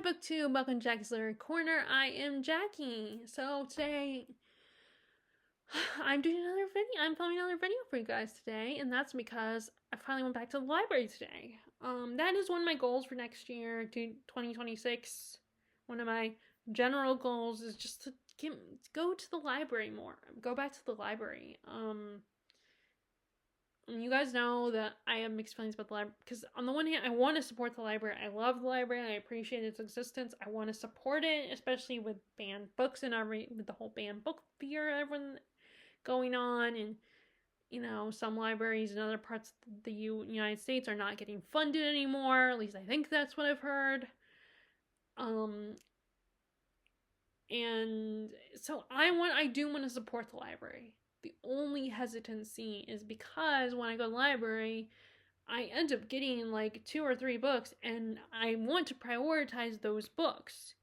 Hi, BookTube. Welcome to Jackie's Literary Corner. I am Jackie. So today, I'm doing another video. I'm filming another video for you guys today, and that's because I finally went back to the library today. That is one of my goals for next year, to 2026. One of my general goals is just to go to the library more. Go back to the library. You guys know that I have mixed feelings about the library because on the one hand, I want to support the library. I love the library. I appreciate its existence. I want to support it, especially with banned books and with the whole banned book fear everyone going on. And some libraries in other parts of the United States are not getting funded anymore. At least I think that's what I've heard. And so I do want to support the library. The only hesitancy is because when I go to the library, I end up getting like 2 or 3 books, and I want to prioritize those books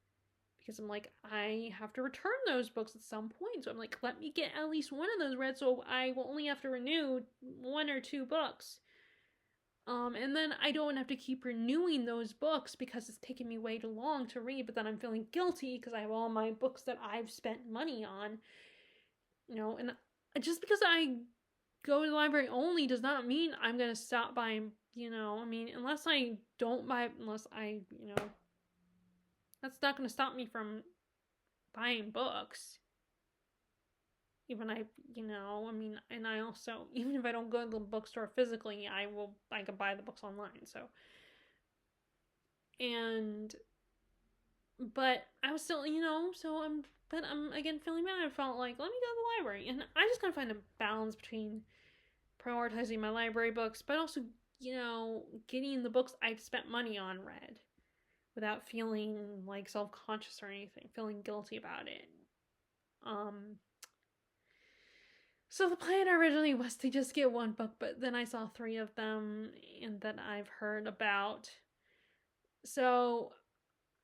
because I'm like, I have to return those books at some point. So I'm like, let me get at least one of those read, so I will only have to renew 1 or 2 books. And then I don't have to keep renewing those books because it's taking me way too long to read, but then I'm feeling guilty because I have all my books that I've spent money on. And just because I go to the library only does not mean I'm going to stop buying, unless I don't buy, that's not going to stop me from buying books. Even and I also, even if I don't go to the bookstore physically, I can buy the books online, so. But I was still, but I'm again feeling bad. I felt like, let me go to the library. And I just gotta find a balance between prioritizing my library books, but also, getting the books I've spent money on read without feeling like self-conscious or anything, feeling guilty about it. So the plan originally was to just get 1 book, but then I saw 3 of them and that I've heard about. So,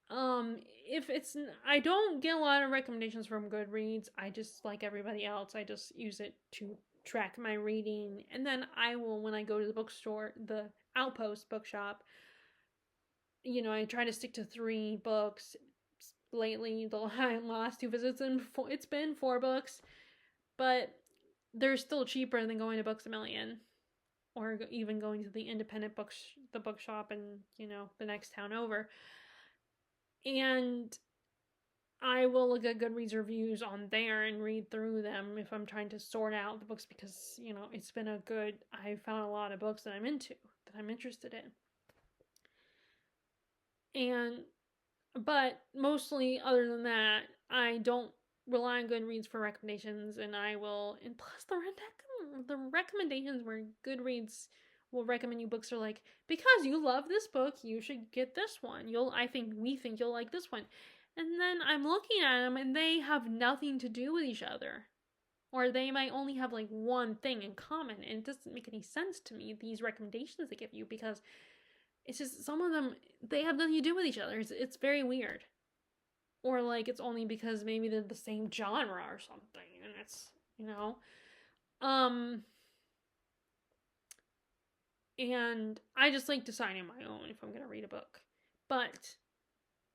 I don't get a lot of recommendations from Goodreads. I just, like everybody else, I just use it to track my reading. And then I will, when I go to the bookstore, the Outpost bookshop, I try to stick to 3 books. Lately, the last 2 visits, it's been 4 books, but they're still cheaper than going to Books A Million or even going to the independent the bookshop in, the next town over. And I will look at Goodreads reviews on there and read through them if I'm trying to sort out the books because, it's been I found a lot of books that I'm into, that I'm interested in. But mostly, other than that, I don't rely on Goodreads for recommendations, and plus the recommendations where Goodreads will recommend you books are like, because you love this book, you should get this one. We think you'll like this one. And then I'm looking at them and they have nothing to do with each other. Or they might only have like one thing in common, and it doesn't make any sense to me, these recommendations they give you, because it's just some of them, they have nothing to do with each other. It's very weird. Or like it's only because maybe they're the same genre or something, and it's, and I just like deciding my own if I'm going to read a book. But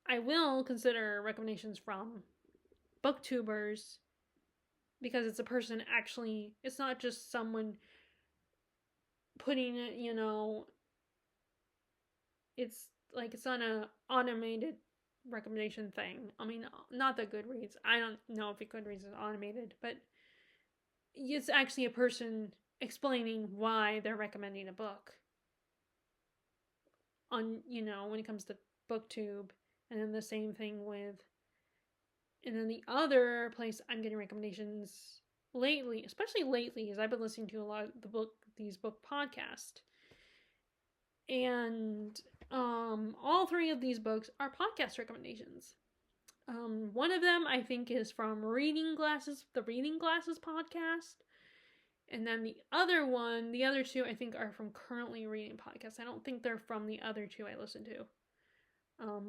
I will consider recommendations from booktubers because it's a person actually, it's not just someone putting it, it's like, it's not an automated recommendation thing. I mean, not that Goodreads, I don't know if Goodreads is automated, but it's actually a person explaining why they're recommending a book on, when it comes to BookTube. And then the same thing and then the other place I'm getting recommendations lately, especially lately, is I've been listening to a lot of these book podcasts. And all 3 of these books are podcast recommendations. One of them I think is from the Reading Glasses podcast. And then the other 2 I think are from Currently Reading podcast. I don't think they're from the other 2 I listen to,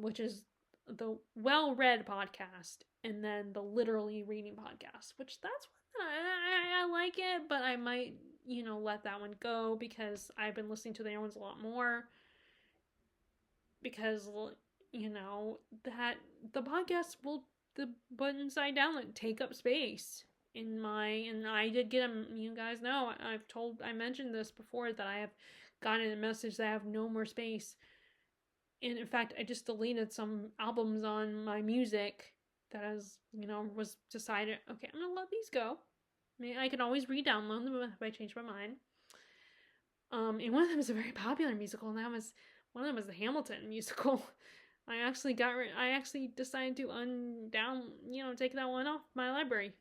which is the Well Read podcast and then the Literally Reading podcast, which that's one that I like it, but I might, let that one go because I've been listening to the other ones a lot more because that the podcast will, the buttons I download take up space and I did get them. You guys know, I mentioned this before, that I have gotten a message that I have no more space. And in fact, I just deleted some albums on my music that was decided, okay, I'm gonna let these go. I mean, I can always re-download them if I change my mind. And one of them is a very popular musical, and one of them was the Hamilton musical. I actually decided to take that one off my library.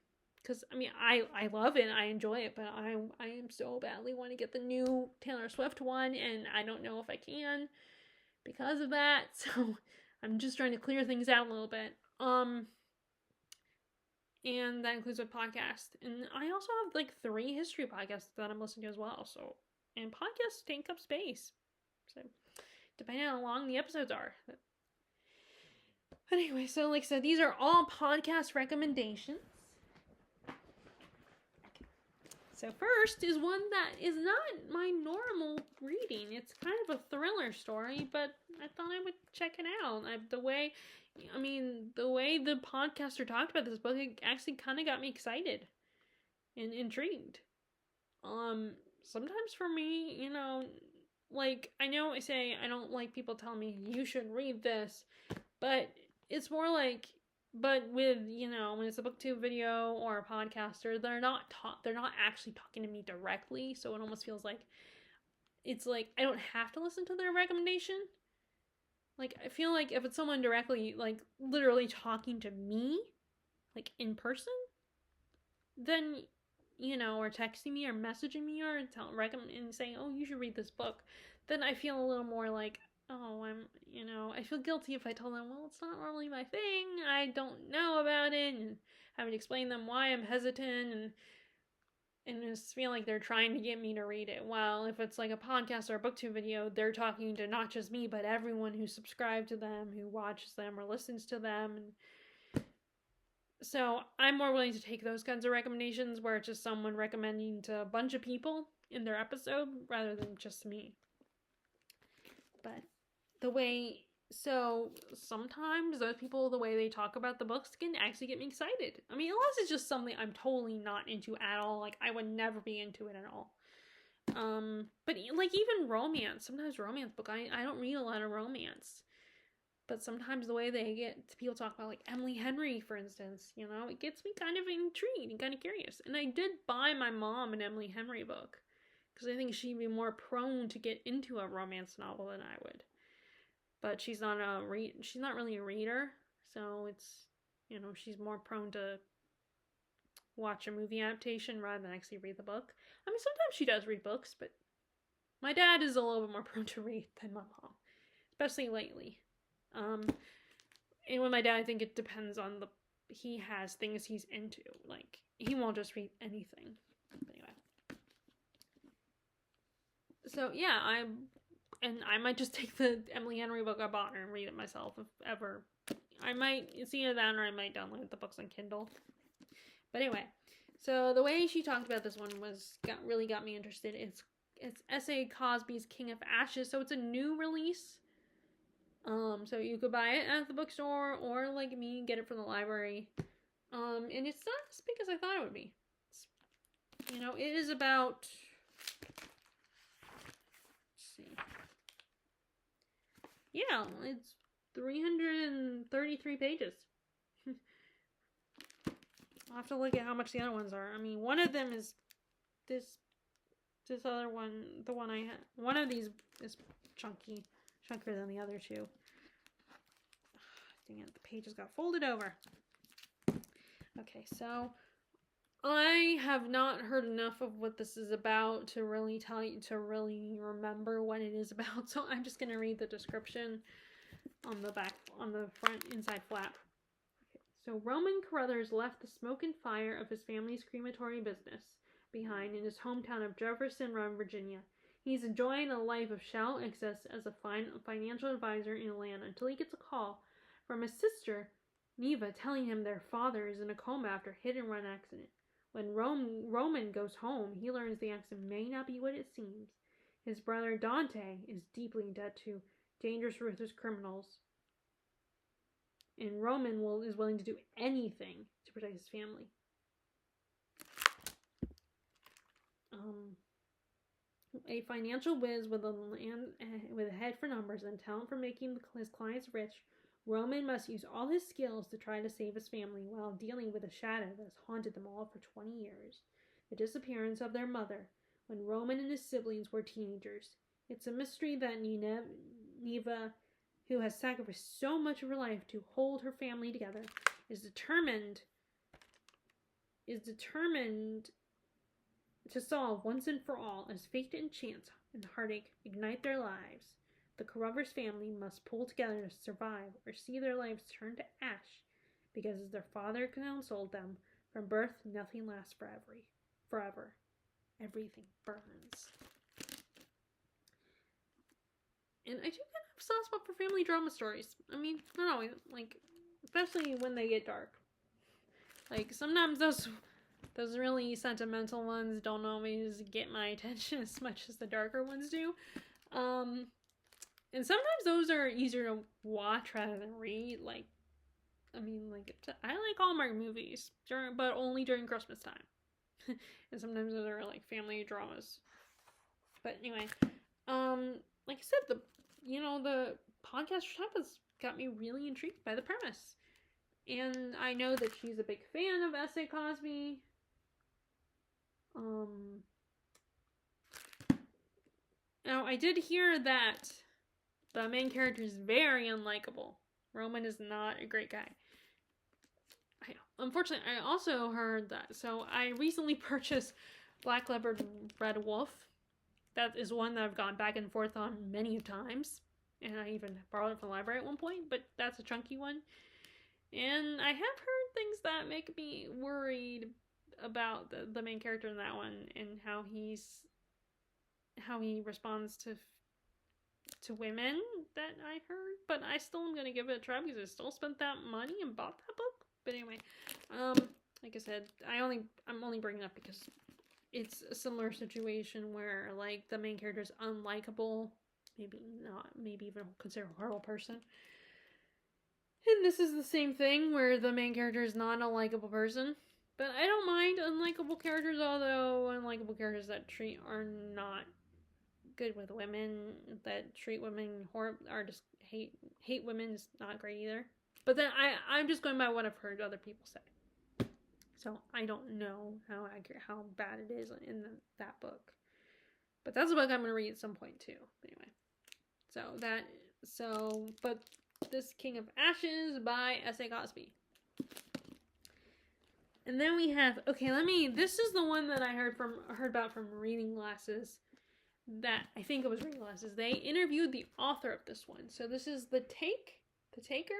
Because, I mean, I love it, I enjoy it, but I am so badly want to get the new Taylor Swift one, and I don't know if I can because of that. So I'm just trying to clear things out a little bit. And that includes a podcast. And I also have like 3 history podcasts that I'm listening to as well. So, and podcasts take up space. So, depending on how long the episodes are. Anyway, so like I said, these are all podcast recommendations. So first is one that is not my normal reading. It's kind of a thriller story, but I thought I would check it out. The way the podcaster talked about this book, it actually kind of got me excited and intrigued. Sometimes for me, like, I know I say I don't like people telling me you should read this, but it's more like, but with, when it's a booktube video or a podcaster, they're not actually talking to me directly, so it almost feels like it's like I don't have to listen to their recommendation. Like, I feel like if it's someone directly, like, literally talking to me, like, in person, then, or texting me or messaging me or and saying, oh, you should read this book, then I feel a little more like, oh, I feel guilty if I tell them, well, it's not really my thing, I don't know about it, and having to explain them why I'm hesitant, and just feel like they're trying to get me to read it. While if it's like a podcast or a booktube video, they're talking to not just me, but everyone who's subscribed to them, who watches them or listens to them, and so I'm more willing to take those kinds of recommendations where it's just someone recommending to a bunch of people in their episode rather than just me. But sometimes those people, the way they talk about the books can actually get me excited. I mean, unless it's just something I'm totally not into at all. Like, I would never be into it at all. But like even romance, sometimes romance book, I don't read a lot of romance. But sometimes the way people talk about, like, Emily Henry, for instance, it gets me kind of intrigued and kind of curious. And I did buy my mom an Emily Henry book, because I think she'd be more prone to get into a romance novel than I would. But she's not really a reader, so it's, she's more prone to watch a movie adaptation rather than actually read the book. I mean, sometimes she does read books, but my dad is a little bit more prone to read than my mom, especially lately. And with my dad, I think it depends on he has things he's into. Like, he won't just read anything. But anyway. So, yeah, I might just take the Emily Henry book I bought her and read it myself if ever. I might see it then, or I might download the books on Kindle. But anyway, so the way she talked about this one really got me interested. It's S.A. Cosby's King of Ashes, so it's a new release. So you could buy it at the bookstore, or like me, get it from the library. And it's not as big as I thought it would be. It is about, let's see. Yeah, it's 333 pages. I'll have to look at how much the other ones are. I mean, one of them is this other one, the one I had. One of these is chunkier than the other two. Dang it, the pages got folded over. Okay, so I have not heard enough of what this is about to really remember what it is about, so I'm just going to read the description on the front inside flap. Okay, so Roman Carruthers left the smoke and fire of his family's crematory business behind in his hometown of Jefferson Run, Virginia. He's enjoying a life of shallow excess as a financial advisor in Atlanta until he gets a call from his sister, Neva, telling him their father is in a coma after a hit-and-run accident. When Roman goes home, he learns the accident may not be what it seems. His brother Dante is deeply in debt to dangerous, ruthless criminals and Roman is willing to do anything to protect his family. A financial whiz with a head for numbers and talent for making his clients rich, Roman must use all his skills to try to save his family while dealing with a shadow that has haunted them all for 20 years. The disappearance of their mother when Roman and his siblings were teenagers. It's a mystery that Neva, who has sacrificed so much of her life to hold her family together, is determined to solve once and for all, as fate and chance and heartache ignite their lives. The Carruthers family must pull together to survive or see their lives turn to ash, because as their father counseled them, from birth nothing lasts forever. Everything burns. And I do kind of have a soft spot for family drama stories. I mean, not always, like, especially when they get dark. Like, sometimes those really sentimental ones don't always get my attention as much as the darker ones do. And sometimes those are easier to watch rather than read. Like, I like Hallmark movies, but only during Christmas time. And sometimes those are like family dramas. But anyway, like I said, the podcast has got me really intrigued by the premise. And I know that she's a big fan of S.A. Cosby. Now, I did hear that the main character is very unlikable. Roman is not a great guy. Unfortunately, I also heard that. So, I recently purchased Black Leopard Red Wolf. That is one that I've gone back and forth on many times. And I even borrowed it from the library at one point, but that's a chunky one. And I have heard things that make me worried about the main character in that one and how he responds to women that I heard. But I still am gonna give it a try because I still spent that money and bought that book. But anyway, like I said, I'm only bringing it up because it's a similar situation where like the main character is unlikable, maybe even considered a horrible person. And this is the same thing where the main character is not a likable person. But I don't mind unlikable characters, although unlikable characters that are not good with women, that treat women are just hate women is not great either. But then I'm just going by what I've heard other people say. So I don't know how bad it is in that book. But that's a book I'm going to read at some point too. Anyway. But this King of Ashes by S.A. Cosby. And then we have, this is the one that I heard about from Reading Glasses, that I think it was Reading Glasses. They interviewed the author of this one. So this is The Taker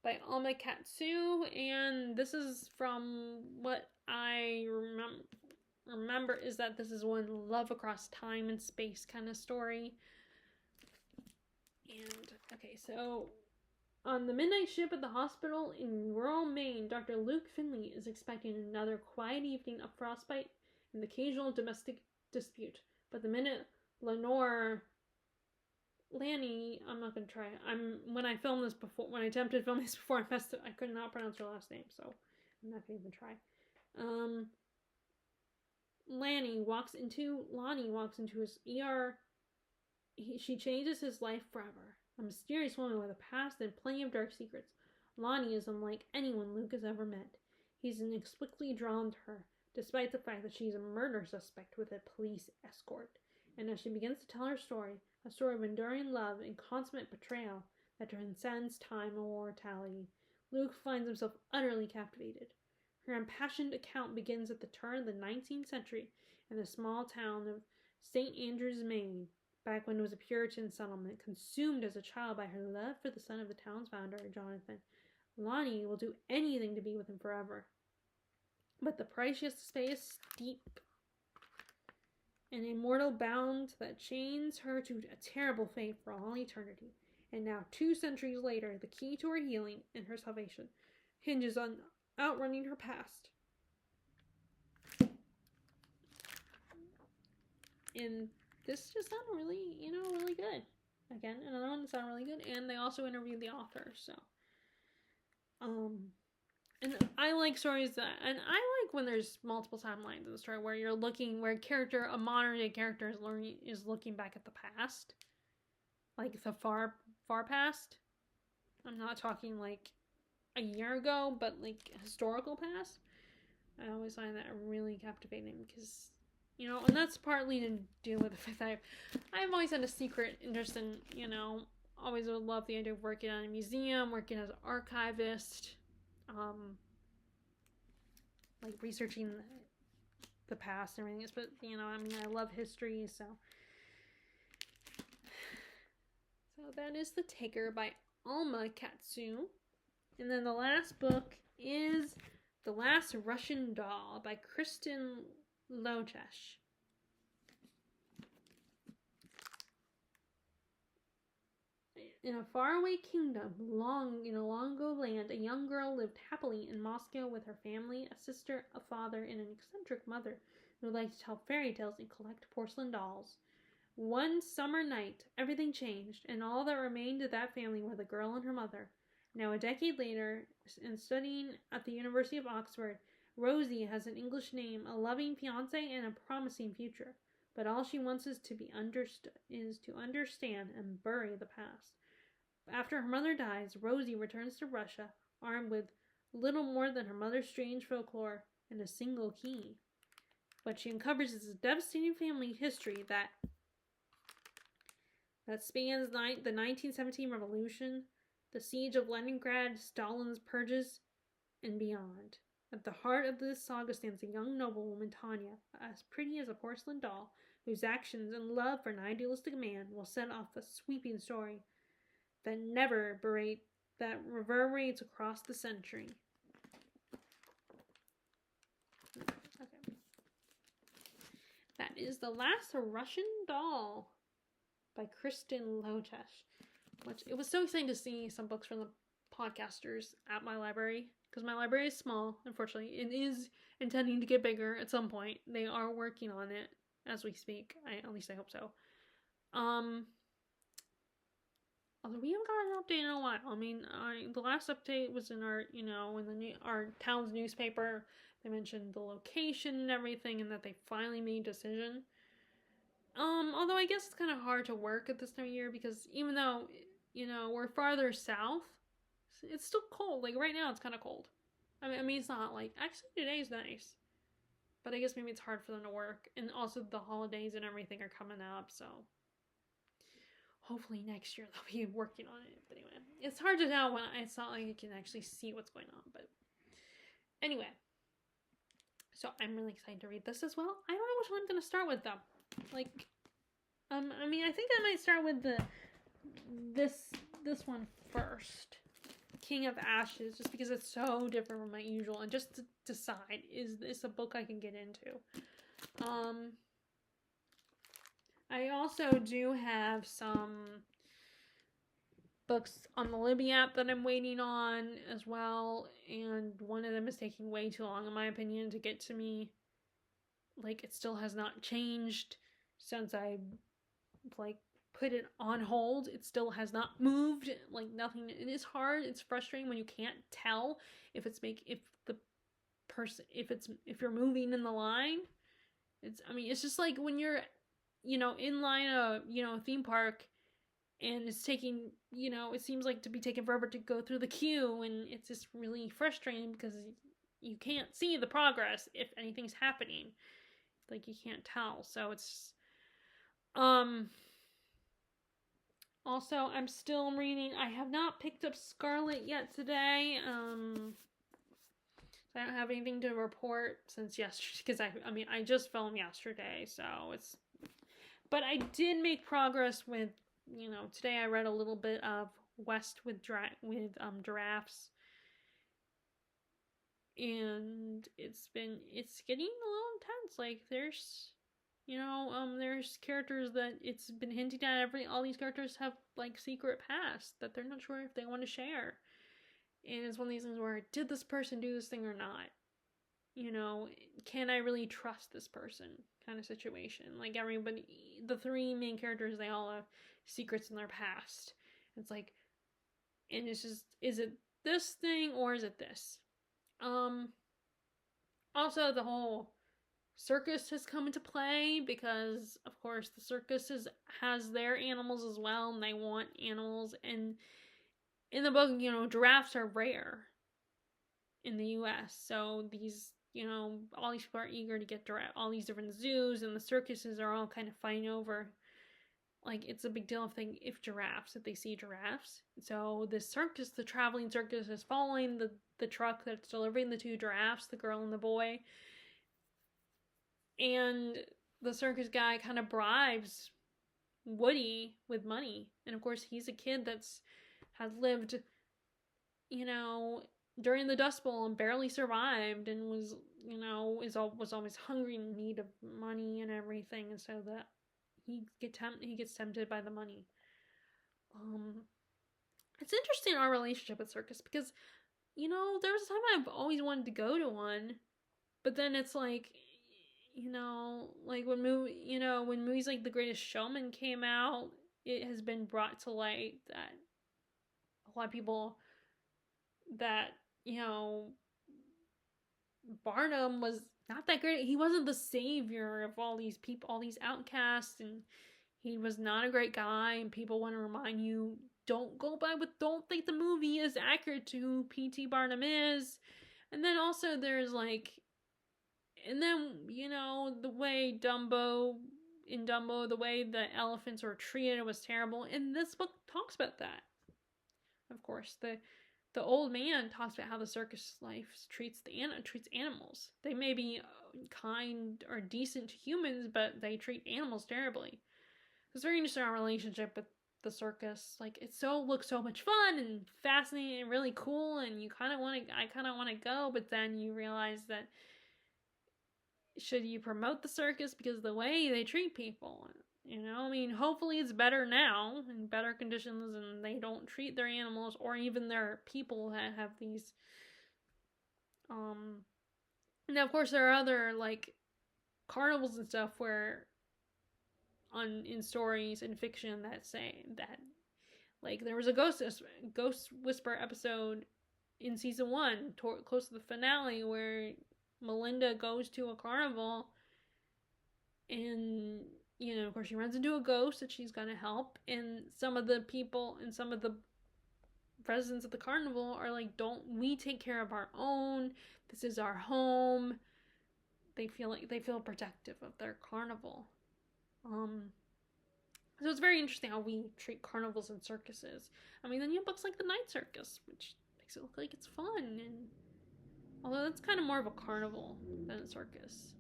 by Alma Katsu, and this is from what I remember is that this is one love across time and space kind of story. And, okay, so on the midnight ship at the hospital in rural Maine, Dr. Luke Finley is expecting another quiet evening of frostbite and the occasional domestic dispute. But the minute Lanny, I'm not going to try. When I attempted to film this before, I could not pronounce her last name, so I'm not going to even try. Lonnie walks into his ER. She changes his life forever. A mysterious woman with a past and plenty of dark secrets. Lonnie is unlike anyone Luke has ever met. He's inexplicably drawn to her, despite the fact that she's a murder suspect with a police escort. And as she begins to tell her story, a story of enduring love and consummate betrayal that transcends time and mortality, Luke finds himself utterly captivated. Her impassioned account begins at the turn of the 19th century in the small town of St. Andrews, Maine, back when it was a Puritan settlement, consumed as a child by her love for the son of the town's founder, Jonathan. Lonnie will do anything to be with him forever. But the price she has to pay is steep. An immortal bound that chains her to a terrible fate for all eternity. And now, 2 centuries later, the key to her healing and her salvation hinges on outrunning her past. And this just sounded really good. Again, another one that sounded really good. And they also interviewed the author, so And I like stories that, and I like when there's multiple timelines in the story where you're looking, where a modern day character is looking back at the past, like the far past. I'm not talking like a year ago, but like historical past. I always find that really captivating because, and that's partly to do with the fact that I've always had a secret interest in, always would love the idea of working at a museum, working as an archivist, like researching the past and everything. But I love history, so that is The Taker by Alma Katsu. And then the last book is The Last Russian Doll by Kristin Lochesh. In a faraway kingdom, in a long ago land, a young girl lived happily in Moscow with her family, a sister, a father, and an eccentric mother who liked to tell fairy tales and collect porcelain dolls. One summer night, everything changed, and all that remained of that family were the girl and her mother. Now, a decade later, and studying at the University of Oxford, Rosie has an English name, a loving fiancé, and a promising future. But all she wants is to understand and bury the past. After her mother dies, Rosie returns to Russia, armed with little more than her mother's strange folklore and a single key. What she uncovers is a devastating family history that spans the 1917 revolution, the siege of Leningrad, Stalin's purges, and beyond. At the heart of this saga stands a young noblewoman, Tanya, as pretty as a porcelain doll, whose actions and love for an idealistic man will set off a sweeping story that reverberates across the century. Okay. That is The Last Russian Doll by Kristin Lochesh. Which it was so exciting to see some books from the podcasters at my library, because my library is small, unfortunately. It is intending to get bigger at some point. They are working on it as we speak. At least I hope so. Although we haven't got an update in a while. I mean, the last update was in our, our town's newspaper. They mentioned the location and everything, and that they finally made a decision. Although I guess it's kind of hard to work at this time of year because even though, we're farther south, it's still cold. Like right now, it's kind of cold. I mean, it's not like actually today's nice, but I guess maybe it's hard for them to work, and also the holidays and everything are coming up, so. Hopefully next year they'll be working on it. But anyway, it's hard to tell when it's not like you can actually see what's going on. But anyway, so I'm really excited to read this as well. I don't know which one I'm gonna start with though. Like, I mean, I think I might start with this one first, King of Ashes, just because it's so different from my usual, and just to decide is this a book I can get into. I also do have some books on the Libby app that I'm waiting on as well, and one of them is taking way too long, in my opinion, to get to me. Like, it still has not changed since I, put it on hold. It still has not moved. Like, nothing. It is hard. It's frustrating when you can't tell if you're moving in the line. It's just like when you're in line a theme park, and it's taking it seems like to be taking forever to go through the queue, and it's just really frustrating because you can't see the progress if anything's happening. Like, you can't tell. So it's also, I'm still reading. I have not picked up Scarlet yet today. I don't have anything to report since yesterday, because I just filmed yesterday, so it's. But I did make progress with, today I read a little bit of West with Giraffes. And it's getting a little intense. Like, there's characters that it's been hinting at. All these characters have, secret past that they're not sure if they want to share. And it's one of these things where, did this person do this thing or not? Can I really trust this person kind of situation? Like, everybody, the three main characters, they all have secrets in their past. It's like, and it's just, is it this thing or is it this? Also, the whole circus has come into play because, of course, the circus has their animals as well, and they want animals. And in the book, giraffes are rare in the U.S. So these, all these people are eager to get all these different zoos, and the circuses are all kind of fighting over. Like, it's a big deal if they see giraffes. So this circus, the traveling circus, is following the truck that's delivering the two giraffes, the girl and the boy. And the circus guy kind of bribes Woody with money. And of course, he's a kid has lived, during the Dust Bowl and barely survived, and was always hungry and in need of money and everything. And so that he gets tempted by the money. It's interesting, our relationship with circus, because there was a time I've always wanted to go to one, but then it's like, like when movies like The Greatest Showman came out, it has been brought to light that a lot of people that Barnum was not that great. He wasn't the savior of all these people, all these outcasts, and he was not a great guy. And people want to remind you, don't think the movie is accurate to who P.T. Barnum is. And then also there's like, and then the way Dumbo, the way the elephants were treated was terrible. And this book talks about that. Of course, the old man talks about how the circus life treats animals. They may be kind or decent to humans, but they treat animals terribly. It's very interesting, our relationship with the circus. Like, it looks so much fun and fascinating and really cool, and I kind of want to go, but then you realize that should you promote the circus because of the way they treat people? Hopefully it's better now, in better conditions, and they don't treat their animals or even their people that have these. Now, of course, there are other, like, carnivals and stuff where, in stories and fiction that say that, like, there was a Ghost Whisper episode in season 1, close to the finale, where Melinda goes to a carnival and of course she runs into a ghost that she's gonna help, and some of the people and some of the residents of the carnival are like, don't we take care of our own, this is our home. They feel protective of their carnival. So it's very interesting how we treat carnivals and circuses. Then you have books like The Night Circus, which makes it look like it's fun, and although that's kind of more of a carnival than a circus.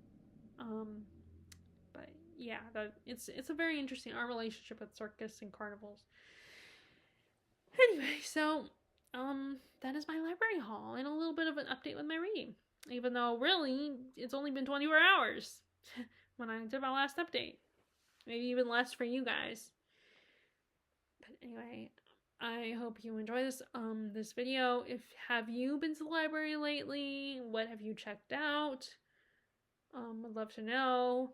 But yeah, it's a very interesting, our relationship with circus and carnivals. Anyway, so that is my library haul and a little bit of an update with my reading. Even though really it's only been 24 hours when I did my last update. Maybe even less for you guys. But anyway, I hope you enjoy this video. Have you been to the library lately? What have you checked out? I'd love to know.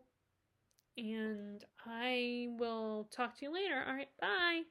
And I will talk to you later. All right, bye.